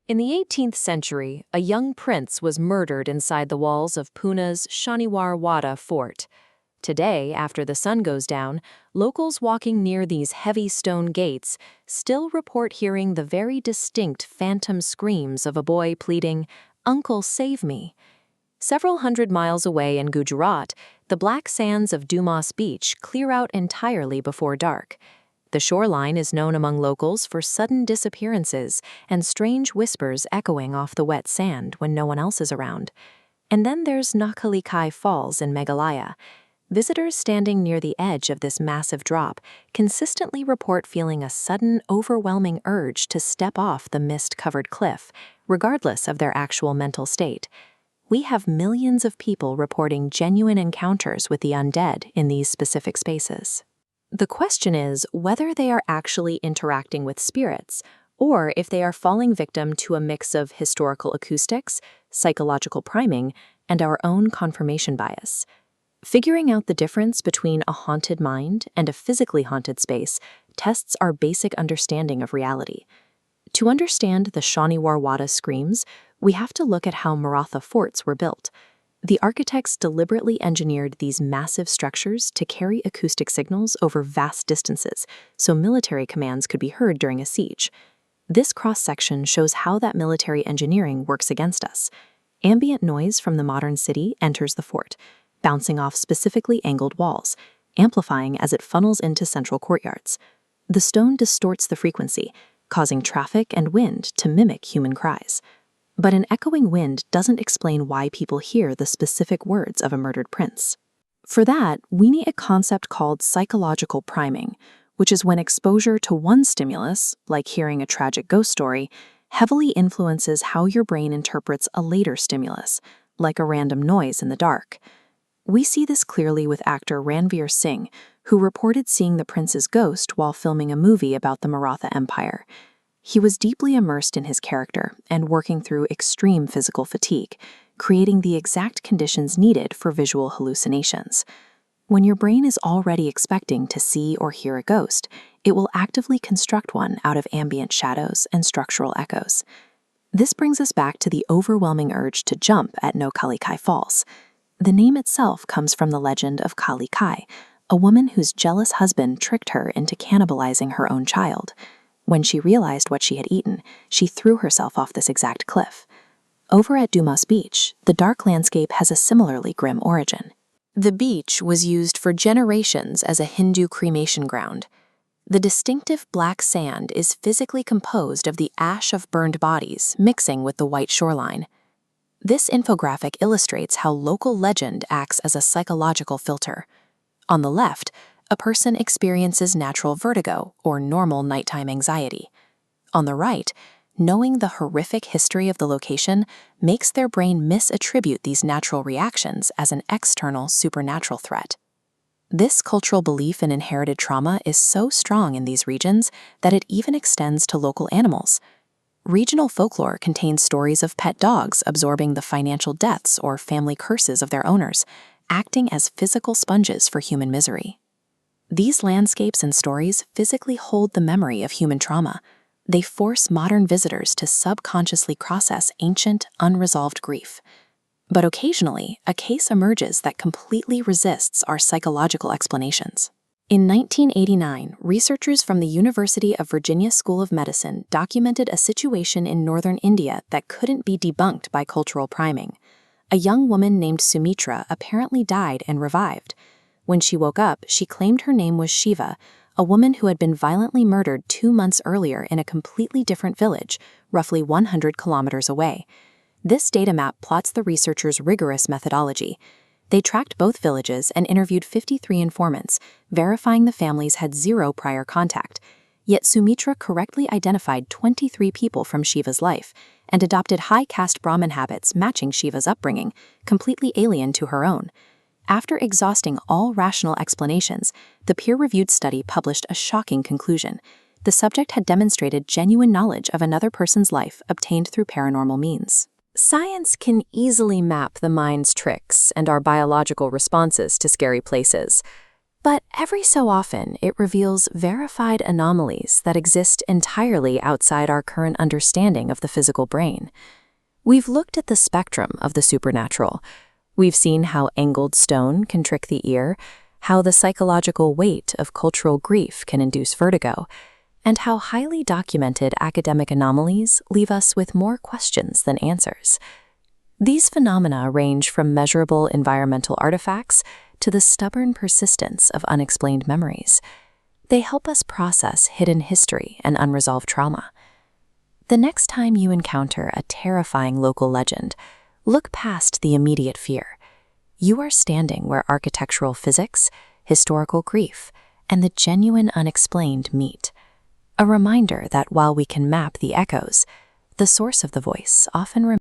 In the 18th century, a young prince was murdered inside the walls of Pune's Shaniwar Fort. Today, after the sun goes down, locals walking near these heavy stone gates still report hearing the very distinct phantom screams of a boy pleading, "Uncle, save me." Several hundred miles away in Gujarat, the black sands of Dumas Beach clear out entirely before dark. The shoreline is known among locals for sudden disappearances and strange whispers echoing off the wet sand when no one else is around. And then there's Nakalikai Falls in Meghalaya. Visitors standing near the edge of this massive drop consistently report feeling a sudden, overwhelming urge to step off the mist-covered cliff, regardless of their actual mental state. We have millions of people reporting genuine encounters with the undead in these specific spaces. The question is whether they are actually interacting with spirits, or if they are falling victim to a mix of historical acoustics, psychological priming, and our own confirmation bias. Figuring out the difference between a haunted mind and a physically haunted space tests our basic understanding of reality. To understand the Shaniwar screams, we have to look at how Maratha forts were built. The architects deliberately engineered these massive structures to carry acoustic signals over vast distances, so military commands could be heard during a siege. This cross-section shows how that military engineering works against us. Ambient noise from the modern city enters the fort, bouncing off specifically angled walls, amplifying as it funnels into central courtyards. The stone distorts the frequency, causing traffic and wind to mimic human cries. But an echoing wind doesn't explain why people hear the specific words of a murdered prince. For that, we need a concept called psychological priming, which is when exposure to one stimulus, like hearing a tragic ghost story, heavily influences how your brain interprets a later stimulus, like a random noise in the dark. We see this clearly with actor Ranveer Singh, who reported seeing the prince's ghost while filming a movie about the Maratha Empire. He was deeply immersed in his character and working through extreme physical fatigue, creating the exact conditions needed for visual hallucinations. When your brain is already expecting to see or hear a ghost, it will actively construct one out of ambient shadows and structural echoes. This brings us back to the overwhelming urge to jump at Nakalikai Falls. The name itself comes from the legend of Kali Kai, a woman whose jealous husband tricked her into cannibalizing her own child. When she realized what she had eaten, she threw herself off this exact cliff. Over at Dumas Beach, the dark landscape has a similarly grim origin. The beach was used for generations as a Hindu cremation ground. The distinctive black sand is physically composed of the ash of burned bodies mixing with the white shoreline. This infographic illustrates how local legend acts as a psychological filter. On the left, a person experiences natural vertigo or normal nighttime anxiety. On the right, knowing the horrific history of the location makes their brain misattribute these natural reactions as an external supernatural threat. This cultural belief in inherited trauma is so strong in these regions that it even extends to local animals. Regional folklore contains stories of pet dogs absorbing the financial debts or family curses of their owners, acting as physical sponges for human misery. These landscapes and stories physically hold the memory of human trauma. They force modern visitors to subconsciously process ancient, unresolved grief. But occasionally, a case emerges that completely resists our psychological explanations. In 1989, researchers from the University of Virginia School of Medicine documented a situation in northern India that couldn't be debunked by cultural priming. A young woman named Sumitra apparently died and revived. When she woke up, she claimed her name was Shiva, a woman who had been violently murdered 2 months earlier in a completely different village, roughly 100 kilometers away. This data map plots the researchers' rigorous methodology. They tracked both villages and interviewed 53 informants, verifying the families had 0 prior contact. Yet Sumitra correctly identified 23 people from Shiva's life and adopted high caste Brahmin habits matching Shiva's upbringing, completely alien to her own. After exhausting all rational explanations, the peer-reviewed study published a shocking conclusion. The subject had demonstrated genuine knowledge of another person's life obtained through paranormal means. Science can easily map the mind's tricks and our biological responses to scary places. But every so often, it reveals verified anomalies that exist entirely outside our current understanding of the physical brain. We've looked at the spectrum of the supernatural. We've seen how angled stone can trick the ear, how the psychological weight of cultural grief can induce vertigo, and how highly documented academic anomalies leave us with more questions than answers. These phenomena range from measurable environmental artifacts to the stubborn persistence of unexplained memories. They help us process hidden history and unresolved trauma. The next time you encounter a terrifying local legend, look past the immediate fear. You are standing where architectural physics, historical grief, and the genuine unexplained meet. A reminder that while we can map the echoes, the source of the voice often remains.